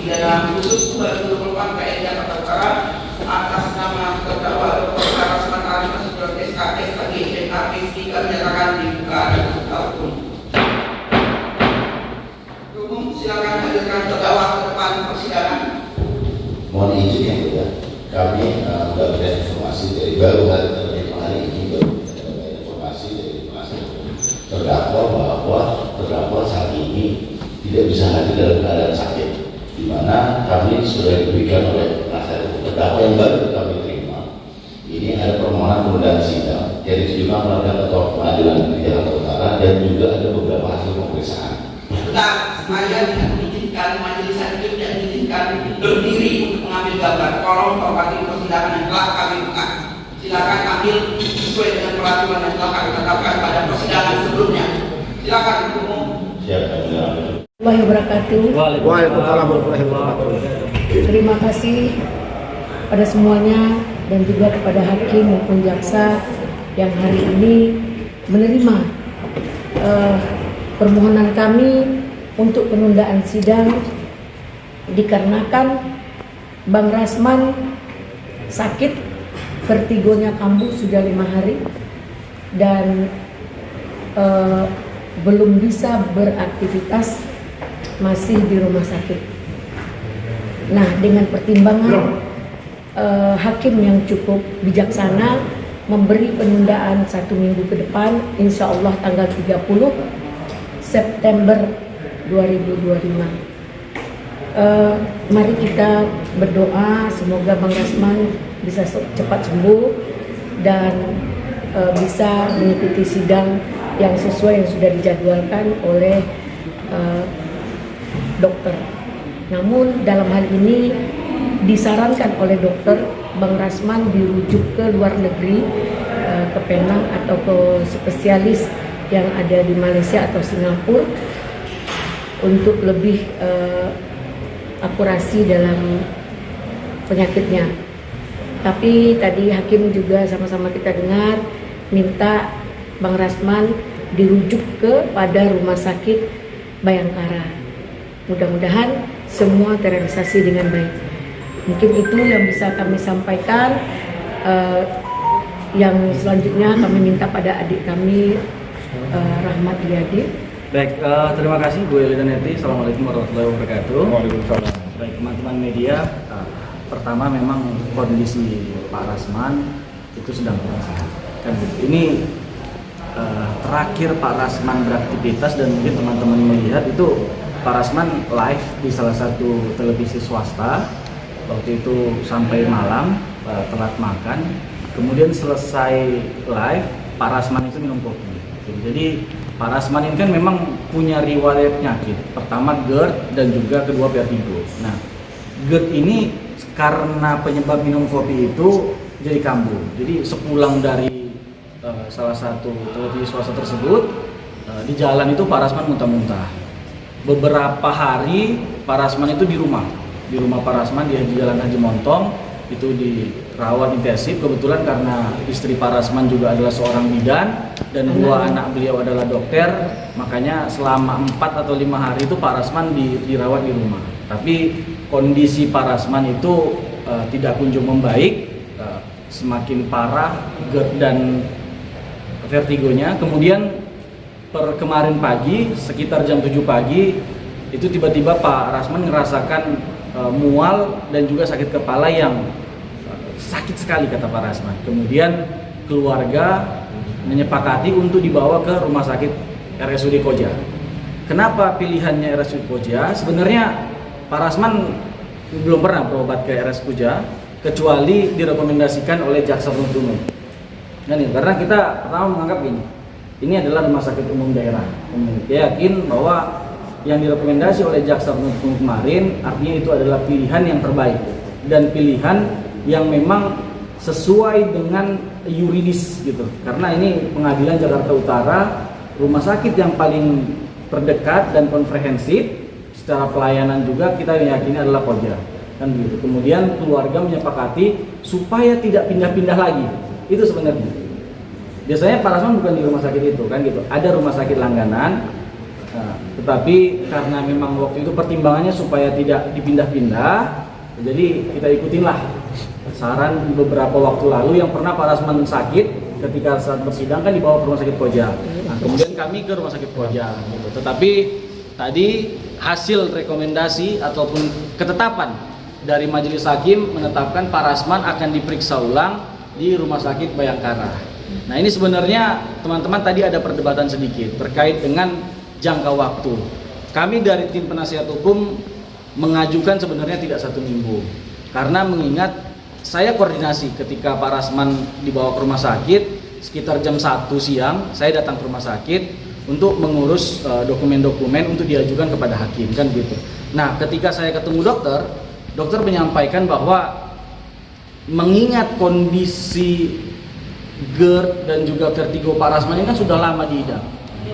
pidana khusus 2024 PN Jakarta Utara atas nama terdakwa Dr. Parasman Ali Nasution SKS bagi MAP 3 menyatakan dibuka dan tertutup. Umum silakan hadirkan terdakwa ke depan persidangan. Mohon izin yang mulia, kami mendapatkan informasi dari baru hari ini baru mendapatkan informasi dari penasihat terdakwa bahwa terdakwa saat ini tidak bisa hadir dalam keadaan sakit, di mana kami sudah diberikan oleh penasihat terdakwa yang baru kami terima. Ini ada permohonan penundaan sidang yang ditujukan kepada Ketua Pengadilan Negeri Jakarta Utara dan juga ada beberapa hasil pemeriksaan. Bentar, saya tidak mengizinkan majelis hakim tidak mengizinkan berdiri untuk mengambil gambar. Tolong hormati persidangan yang telah kami buka. Silakan ambil sesuai dengan peraturan yang telah kami tetapkan pada persidangan sebelumnya. Silakan umum. Siapa yang Wabarakatuh. Waalaikumsalam warahmatullahi wabarakatuh. Terima kasih pada semuanya dan juga kepada hakim maupun jaksa yang hari ini menerima permohonan kami untuk penundaan sidang dikarenakan Bang Rasman sakit, vertigonya kambuh sudah 5 hari dan belum bisa beraktivitas, masih di rumah sakit. Nah, dengan pertimbangan hakim yang cukup bijaksana memberi penundaan 1 minggu ke depan, insya Allah tanggal 30 September 2025. Mari kita berdoa semoga Bang Rasman bisa cepat sembuh dan bisa mengikuti sidang yang sesuai yang sudah dijadwalkan oleh dokter. Namun dalam hal ini disarankan oleh dokter Bang Rasman dirujuk ke luar negeri, ke Penang atau ke spesialis yang ada di Malaysia atau Singapura untuk lebih akurasi dalam penyakitnya. Tapi tadi hakim juga sama-sama kita dengar minta Bang Rasman dirujuk kepada rumah sakit Bayangkara. Mudah-mudahan semua terrealisasi dengan baik. Mungkin itu yang bisa kami sampaikan. Yang selanjutnya kami minta pada adik kami Rahmat Riyadi. Baik, terima kasih Bu Eli dan Neti. Assalamualaikum warahmatullahi wabarakatuh. Waalaikumsalam. Baik teman-teman media, pertama memang kondisi Pak Rasman itu sedang kurang sehat. Kan ini terakhir Pak Rasman beraktivitas dan mungkin teman-teman melihat itu Pak Rasman live di salah satu televisi swasta. Waktu itu sampai malam, telat makan. Kemudian selesai live, Pak Rasman itu minum kopi. Jadi Pak Rasman ini kan memang punya riwayat penyakit. Pertama GERD dan juga kedua vertigo. Nah, GERD ini karena penyebab minum kopi itu jadi kambuh. Jadi sepulang dari salah satu televisi swasta tersebut, di jalan itu Pak Rasman muntah-muntah. Beberapa hari Pak Rasman itu di rumah Pak Rasman di Jalan Haji Montong itu dirawat intensif. Kebetulan karena istri Pak Rasman juga adalah seorang bidan dan 2 anak beliau adalah dokter, makanya selama 4 atau 5 hari itu Pak Rasman dirawat di rumah. Tapi kondisi Pak Rasman itu tidak kunjung membaik, semakin parah GERD dan vertigonya. Kemudian kemarin pagi sekitar jam 7 pagi itu tiba-tiba Pak Rasman merasakan mual dan juga sakit kepala yang sakit sekali kata Pak Rasman. Kemudian keluarga menyepakati untuk dibawa ke rumah sakit RSUD Koja. Kenapa pilihannya RSUD Koja? Sebenarnya Pak Rasman belum pernah berobat ke RSUD Koja kecuali direkomendasikan oleh jaksa penuntut umum. Karena kita pertama menganggap ini adalah rumah sakit umum daerah. Kita yakin bahwa yang direkomendasi oleh jaksa penuntut umum kemarin artinya itu adalah pilihan yang terbaik dan pilihan yang memang sesuai dengan yuridis gitu. Karena ini Pengadilan Jakarta Utara, rumah sakit yang paling terdekat dan komprehensif secara pelayanan juga kita yakini adalah Koja. Kan gitu. Kemudian keluarga menyepakati supaya tidak pindah-pindah lagi. Itu sebenarnya. Biasanya Pak Rasman bukan di rumah sakit itu kan gitu. Ada rumah sakit langganan Nah, tetapi karena memang waktu itu pertimbangannya supaya tidak dipindah-pindah, jadi kita ikutinlah saran beberapa waktu lalu yang pernah Pak Rasman sakit ketika saat bersidang kan dibawa ke rumah sakit Koja. Nah, kemudian kami ke rumah sakit Koja. Gitu. Tetapi tadi hasil rekomendasi ataupun ketetapan dari Majelis Hakim menetapkan Pak Rasman akan diperiksa ulang di Rumah Sakit Bayangkara. Nah, ini sebenarnya teman-teman tadi ada perdebatan sedikit terkait dengan jangka waktu. Kami dari tim penasihat hukum mengajukan sebenarnya tidak 1 minggu karena mengingat saya koordinasi ketika Pak Rasman dibawa ke rumah sakit sekitar jam 1 siang, saya datang ke rumah sakit untuk mengurus dokumen-dokumen untuk diajukan kepada hakim kan gitu. Nah, ketika saya ketemu dokter menyampaikan bahwa mengingat kondisi GERD dan juga vertigo Pak Rasman ini kan sudah lama diidap,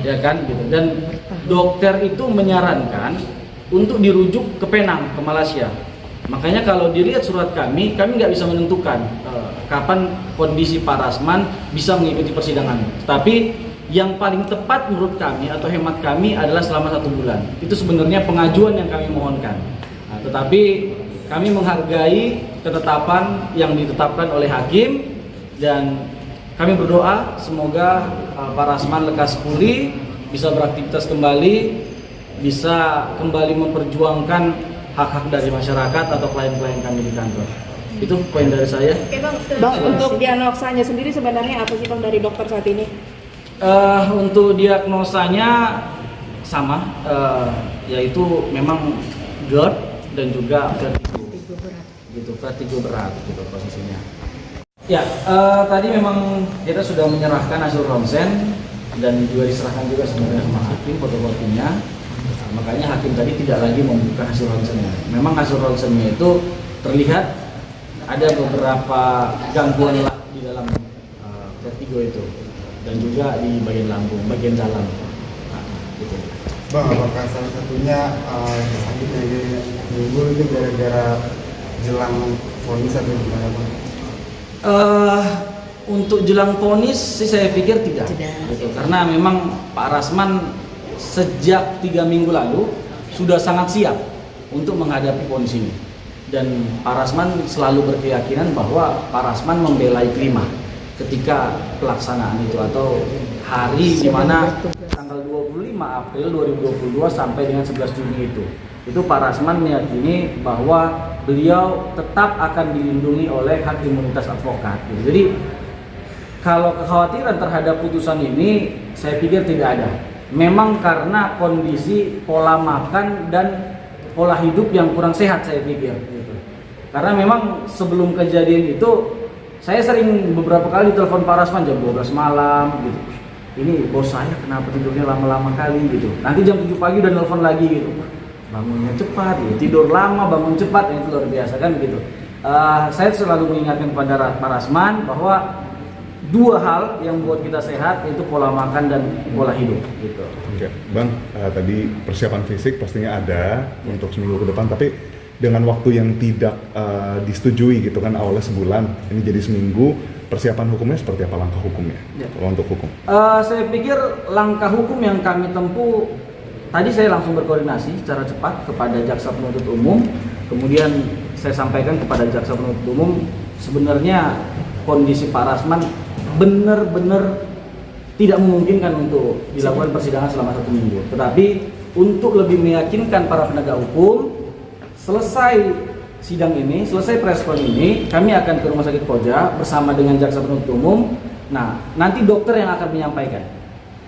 ya kan gitu. Dan dokter itu menyarankan untuk dirujuk ke Penang, ke Malaysia. Makanya kalau dilihat surat kami nggak bisa menentukan kapan kondisi Pak Rasman bisa mengikuti persidangan. Tapi yang paling tepat menurut kami atau hemat kami adalah selama 1 bulan. Itu sebenarnya pengajuan yang kami mohonkan. Nah, tetapi kami menghargai ketetapan yang ditetapkan oleh hakim dan kami berdoa semoga Pak Rasman lekas pulih, bisa beraktivitas kembali, bisa kembali memperjuangkan hak-hak dari masyarakat atau klien-klien kami di kantor. Itu poin dari saya. Oke Bang, untuk diagnosanya sendiri sebenarnya apa sih Bang dari dokter saat ini? Untuk diagnosanya sama, yaitu memang GERD dan juga vertigo berat gitu posisinya. Ya, tadi memang kita sudah menyerahkan hasil ronsen dan juga diserahkan juga sebenarnya sama hakim fotokopinya. Makanya hakim tadi tidak lagi membuka hasil ronsennya. Memang hasil ronsennya itu terlihat ada beberapa gangguan lah di dalam vertigo itu dan juga di bagian lambung, bagian dalam. Nah, gitu. Bang, apakah salah satunya sakit dari minggu itu gara-gara jelang vonis atau gimana Bang? Untuk jelang vonis sih saya pikir tidak. Gitu. Karena memang Pak Rasman sejak 3 minggu lalu sudah sangat siap untuk menghadapi vonis ini. Dan Pak Rasman selalu berkeyakinan bahwa Pak Rasman membelai Klima ketika pelaksanaan itu atau hari di mana tanggal 25 April 2022 sampai dengan 11 Juni itu Pak Rasman meyakini bahwa beliau tetap akan dilindungi oleh hak imunitas advokat. Jadi kalau kekhawatiran terhadap putusan ini saya pikir tidak ada. Memang karena kondisi pola makan dan pola hidup yang kurang sehat saya pikir. Gitu. Karena memang sebelum kejadian itu saya sering beberapa kali telepon Pak Rasman jam 12 malam gitu. Ini bos saya kenapa tidurnya lama-lama kali gitu. Nanti jam 7 pagi udah telepon lagi gitu. Bangunnya cepat, gitu. Tidur lama, bangun cepat, itu luar biasa kan gitu. Saya selalu mengingatkan kepada Pak Rasman bahwa 2 hal yang buat kita sehat yaitu pola makan dan pola hidup gitu. Oke, Bang, tadi persiapan fisik pastinya ada untuk seminggu ke depan, tapi dengan waktu yang tidak disetujui gitu kan, awalnya sebulan, ini jadi seminggu, persiapan hukumnya seperti apa langkah hukumnya? Ya. Kalau untuk hukum? Saya pikir langkah hukum yang kami tempuh, tadi saya langsung berkoordinasi secara cepat kepada Jaksa Penuntut Umum, kemudian saya sampaikan kepada Jaksa Penuntut Umum sebenarnya kondisi Pak Rasman benar-benar tidak memungkinkan untuk dilakukan persidangan selama 1 minggu. Tetapi untuk lebih meyakinkan para penegak hukum, selesai sidang ini, selesai preskon ini, kami akan ke Rumah Sakit Koja bersama dengan Jaksa Penuntut Umum. Nah, nanti dokter yang akan menyampaikan.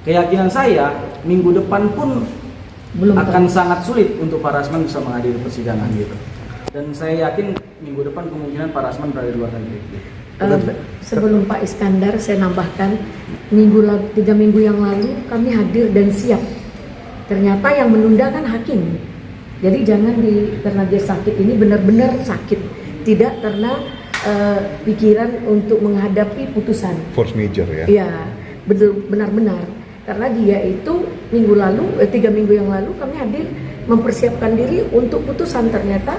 Keyakinan saya minggu depan pun akan sangat sulit untuk Pak Rasman bisa menghadiri persidangan gitu. Dan saya yakin minggu depan kemungkinan Pak Rasman berada di luar negeri. Sebelum Pak Iskandar, saya nambahkan 3 minggu yang lalu kami hadir dan siap. Ternyata yang menunda kan hakim. Jadi jangan karena dia sakit ini benar-benar sakit, tidak karena pikiran untuk menghadapi putusan. Force major ya? Iya, benar-benar. Karena dia itu 3 minggu yang lalu kami hadir mempersiapkan diri untuk putusan, ternyata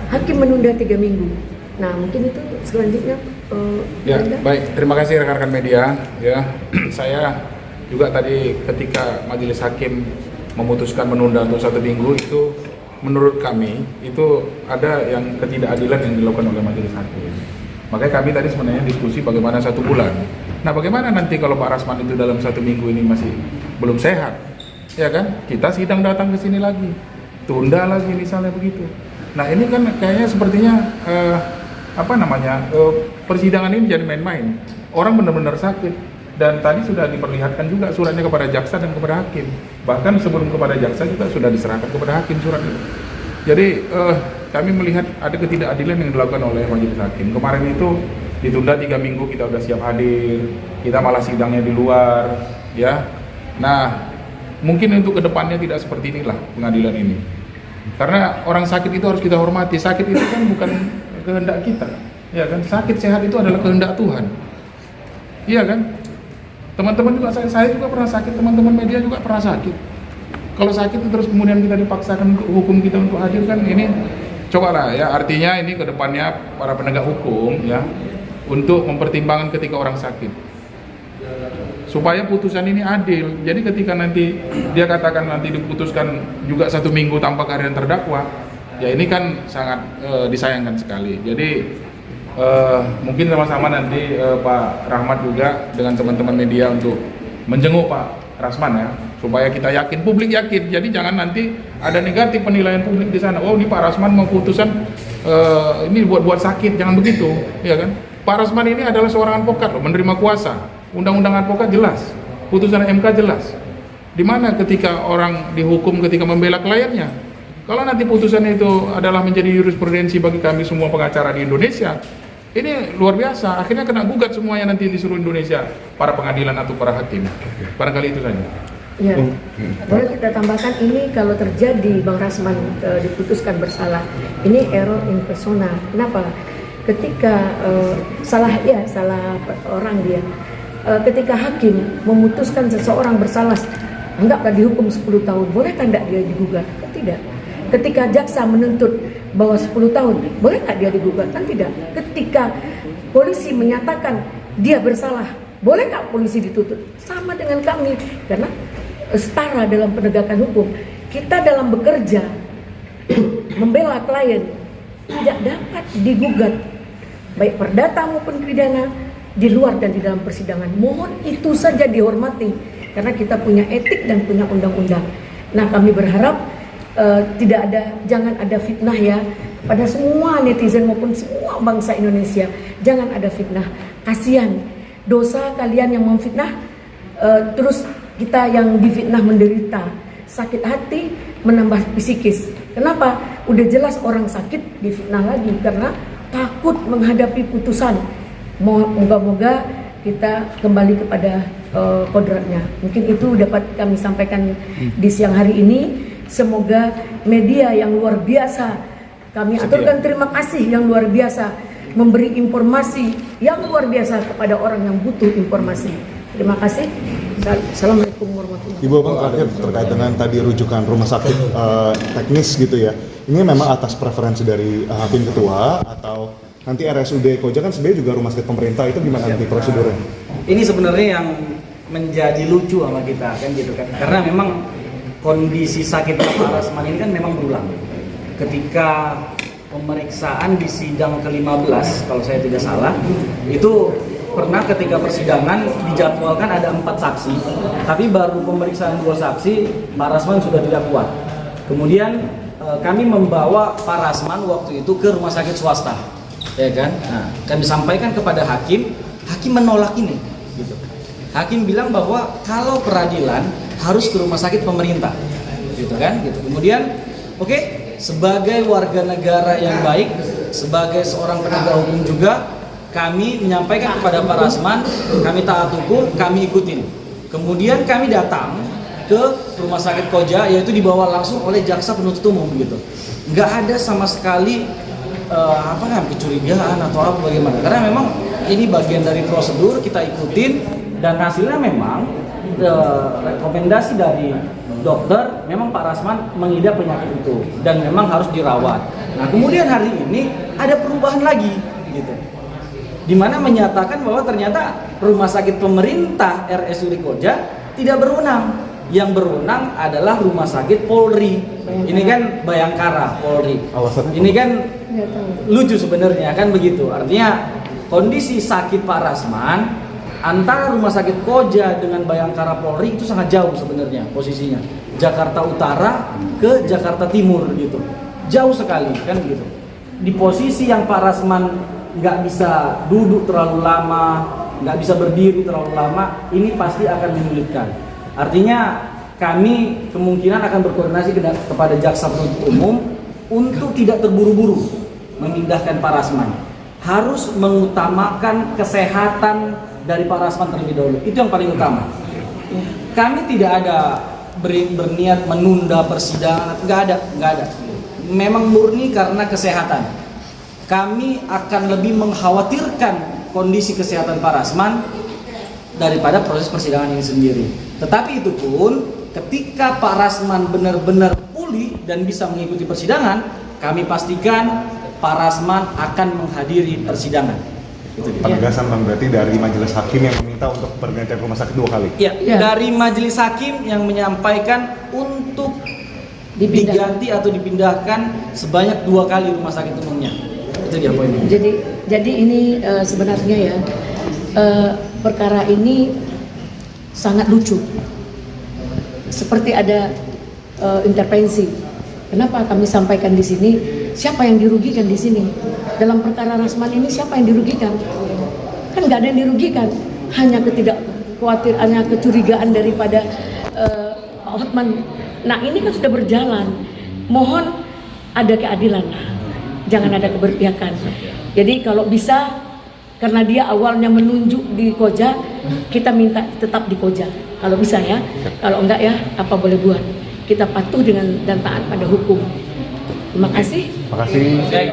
hakim menunda 3 minggu. Nah, mungkin itu selanjutnya. Ya, baik. Terima kasih rekan-rekan media. Ya, saya juga tadi ketika majelis hakim memutuskan menunda untuk 1 minggu itu menurut kami itu ada yang ketidakadilan yang dilakukan oleh majelis hakim. Makanya kami tadi sebenarnya diskusi bagaimana 1 bulan. Nah, bagaimana nanti kalau Pak Rasman itu dalam 1 minggu ini masih belum sehat, ya kan? Kita sidang datang ke sini lagi, tunda lagi misalnya begitu. Nah, ini kan kayaknya sepertinya persidangan ini jadi main-main. Orang benar-benar sakit dan tadi sudah diperlihatkan juga suratnya kepada jaksa dan kepada hakim. Bahkan sebelum kepada jaksa juga sudah diserahkan kepada hakim surat itu. Jadi kami melihat ada ketidakadilan yang dilakukan oleh majelis hakim. Kemarin itu ditunda 3 minggu, kita sudah siap hadir, kita malah sidangnya di luar, ya. Nah, mungkin untuk kedepannya tidak seperti inilah pengadilan ini. Karena orang sakit itu harus kita hormati. Sakit itu kan bukan kehendak kita, ya kan? Sakit sehat itu adalah kehendak Tuhan, iya kan? Teman-teman juga, saya juga pernah sakit, teman-teman media juga pernah sakit. Kalau sakit terus kemudian kita dipaksakan untuk hukum kita untuk hadir, kan ini cobalah ya, artinya ini kedepannya para penegak hukum ya untuk mempertimbangkan ketika orang sakit supaya putusan ini adil. Jadi ketika nanti dia katakan nanti diputuskan juga 1 minggu tanpa kehadiran terdakwa, ya ini kan sangat disayangkan sekali. Jadi mungkin sama-sama nanti Pak Rahmat juga dengan teman-teman media untuk menjenguk Pak Rasman ya, supaya kita yakin, publik yakin. Jadi jangan nanti ada negatif penilaian publik di sana. Oh, ini Pak Rasman mau putusan ini buat sakit, jangan begitu, ya kan? Pak Rasman ini adalah seorang advokat loh, menerima kuasa. Undang-undang advokat jelas, putusan MK jelas. Di mana ketika orang dihukum ketika membela kliennya? Kalau nanti putusan itu adalah menjadi jurisprudensi bagi kami semua pengacara di Indonesia, ini luar biasa. Akhirnya kena gugat semuanya nanti di seluruh Indonesia, para pengadilan atau para hakim. Barangkali itu saja. Ya, boleh kita tambahkan ini kalau terjadi Bang Rasman diputuskan bersalah, ini error in persona. Kenapa? Ketika salah orang dia. Ketika hakim memutuskan seseorang bersalah, anggaplah dihukum 10 tahun, bolehkah tidak dia digugat? Kan tidak. Ketika jaksa menuntut bahwa 10 tahun, boleh nggak dia digugat? Kan tidak. Ketika polisi menyatakan dia bersalah, boleh nggak polisi dituntut? Sama dengan kami, karena setara dalam penegakan hukum. Kita dalam bekerja membela klien tidak dapat digugat, baik perdata maupun pidana, di luar dan di dalam persidangan. Mohon itu saja dihormati, karena kita punya etik dan punya undang-undang. Nah, kami berharap jangan ada fitnah ya pada semua netizen maupun semua bangsa Indonesia. Jangan ada fitnah. Kasihan dosa kalian yang memfitnah, terus kita yang difitnah menderita, sakit hati, menambah psikis. Kenapa? Udah jelas orang sakit difitnah lagi karena takut menghadapi putusan. Moga-moga kita kembali kepada kodratnya. Mungkin itu dapat kami sampaikan di siang hari ini. Semoga media yang luar biasa, kami aturkan terima kasih yang luar biasa, memberi informasi yang luar biasa kepada orang yang butuh informasi. Terima kasih. Assalamualaikum warahmatullahi wabarakatuh. Ibu, Bang, terakhir terkait dengan tadi rujukan rumah sakit teknis gitu ya. Ini memang atas preferensi dari hakim ketua atau nanti RSUD Koja kan sebenarnya juga rumah sakit pemerintah, itu gimana nanti prosedurnya? Ini sebenarnya yang menjadi lucu sama kita kan gitu kan. Karena memang kondisi sakit Pak Rasman ini kan memang berulang. Ketika pemeriksaan di sidang ke-15 kalau saya tidak salah, itu pernah ketika persidangan dijadwalkan ada 4 saksi, tapi baru pemeriksaan 2 saksi, Pak Rasman sudah tidak kuat. Kemudian kami membawa Pak Rasman waktu itu ke rumah sakit swasta, ya kan? Nah, kami sampaikan kepada hakim menolak ini. Gitu. Hakim bilang bahwa kalau peradilan harus ke rumah sakit pemerintah, gitu kan? Gitu. Kemudian, oke, sebagai warga negara yang baik, sebagai seorang penegak hukum juga, kami menyampaikan kepada Pak Rasman, kami taat hukum, kami ikutin. Kemudian kami datang ke rumah sakit Koja, yaitu dibawa langsung oleh jaksa penuntut umum, gitu. Nggak ada sama sekali kecurigaan atau apa bagaimana. Karena memang ini bagian dari prosedur, kita ikutin, dan hasilnya memang rekomendasi dari dokter, memang Pak Rasman mengidap penyakit itu dan memang harus dirawat. Nah, kemudian hari ini ada perubahan lagi, gitu, di mana menyatakan bahwa ternyata rumah sakit pemerintah RSUD Koja tidak berwenang yang berwenang adalah Rumah Sakit Polri. Ini kan Bayangkara Polri. Alasannya Ini kan Nggak tahu. lucu sebenarnya kan begitu. Artinya kondisi sakit Pak Rasman antara Rumah Sakit Koja dengan Bayangkara Polri itu sangat jauh sebenarnya posisinya. Jakarta Utara ke Jakarta Timur gitu. Jauh sekali kan gitu. Di posisi yang Pak Rasman nggak bisa duduk terlalu lama, nggak bisa berdiri terlalu lama, ini pasti akan menyulitkan. Artinya kami kemungkinan akan berkoordinasi kepada jaksa penuntut umum untuk tidak terburu-buru memindahkan Pak Rasman. Harus mengutamakan kesehatan dari Pak Rasman terlebih dahulu. Itu yang paling utama. Kami tidak ada berniat menunda persidangan, nggak ada. Memang murni karena kesehatan. Kami akan lebih mengkhawatirkan kondisi kesehatan Pak Rasman daripada proses persidangan ini sendiri. Tetapi itu pun ketika Pak Rasman benar-benar pulih dan bisa mengikuti persidangan, kami pastikan Pak Rasman akan menghadiri persidangan. Itu dia. Penegasan Bang, berarti dari majelis hakim yang meminta untuk pergantian rumah sakit 2 kali. Ya, Ya. dari majelis hakim yang menyampaikan untuk diganti atau dipindahkan sebanyak 2 kali rumah sakit umumnya. Itu dia poinnya. Jadi ini sebenarnya ya perkara ini sangat lucu. Seperti ada intervensi. Kenapa kami sampaikan di sini? Siapa yang dirugikan di sini? Dalam perkara Rasman ini siapa yang dirugikan? Kan nggak ada yang dirugikan. Hanya hanya kecurigaan daripada Pak Hotman. Nah ini kan sudah berjalan. Mohon ada keadilan. Jangan ada keberpihakan. Jadi kalau bisa, karena dia awalnya menunjuk di Koja, kita minta tetap di Koja. Kalau bisa ya. Kalau enggak ya, apa boleh buat. Kita patuh dan taat pada hukum. Terima kasih. Terima kasih.